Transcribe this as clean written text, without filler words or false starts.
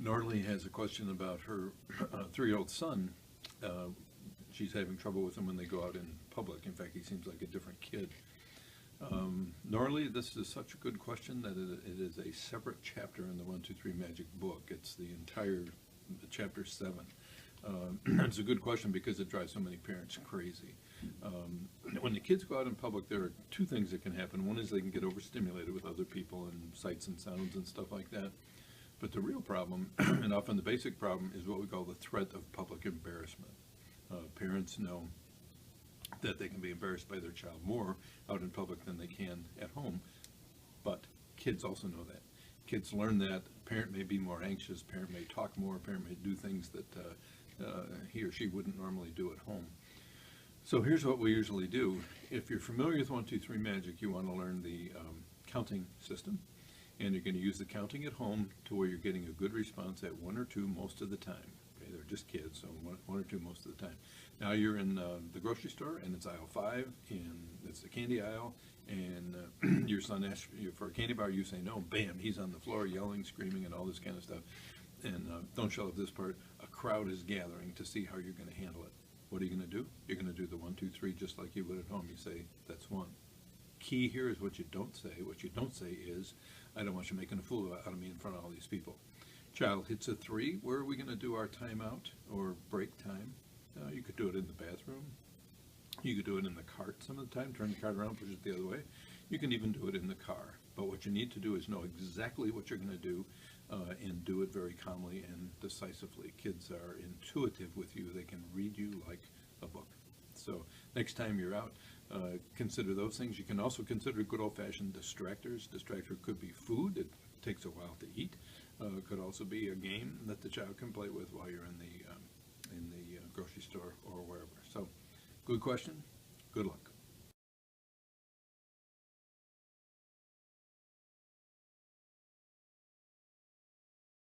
Norley has a question about her 3-year-old son. She's having trouble with him when they go out in public. In fact, he seems like a different kid. Norley, this is such a good question that it is a separate chapter in the 1, 2, 3 Magic book. It's the entire chapter 7. It's a good question because it drives so many parents crazy. When the kids go out in public, there are two things that can happen. One is they can get overstimulated with other people and sights and sounds and stuff like that. But the real problem, and often the basic problem, is what we call the threat of public embarrassment. Parents know that they can be embarrassed by their child more out in public than they can at home, but kids also know that. Kids learn that. A parent may be more anxious, parent may talk more, parent may do things that he or she wouldn't normally do at home. So here's what we usually do. If you're familiar with 1, 2, 3 Magic, you want to learn the counting system, and you're going to use the counting at home to where you're getting a good response at 1 or 2 most of the time. Okay, they're just kids, so one or two most of the time. Now you're in the grocery store, and it's aisle 5, and it's the candy aisle, and your son asks you for a candy bar, you say no, bam, he's on the floor yelling, screaming, and all this kind of stuff. And don't shut up this part, a crowd is gathering to see how you're going to handle it. What are you going to do? You're going to do the 1, 2, 3 just like you would at home. You say, that's 1. Key here is what you don't say. What you don't say is, I don't want you making a fool out of me in front of all these people. Child hits a 3, where are we going to do our timeout or break time? You could do it in the bathroom. You could do it in the cart some of the time, turn the cart around, push it the other way. You can even do it in the car. But what you need to do is know exactly what you're going to do and do it very calmly and decisively. Kids are intuitive with you. They can read you like a book. So next time you're out, consider those things. You can also consider good old-fashioned distractors. Distractor could be food. It takes a while to eat. Could also be a game that the child can play with while you're in the grocery store or wherever. So, good question. Good luck.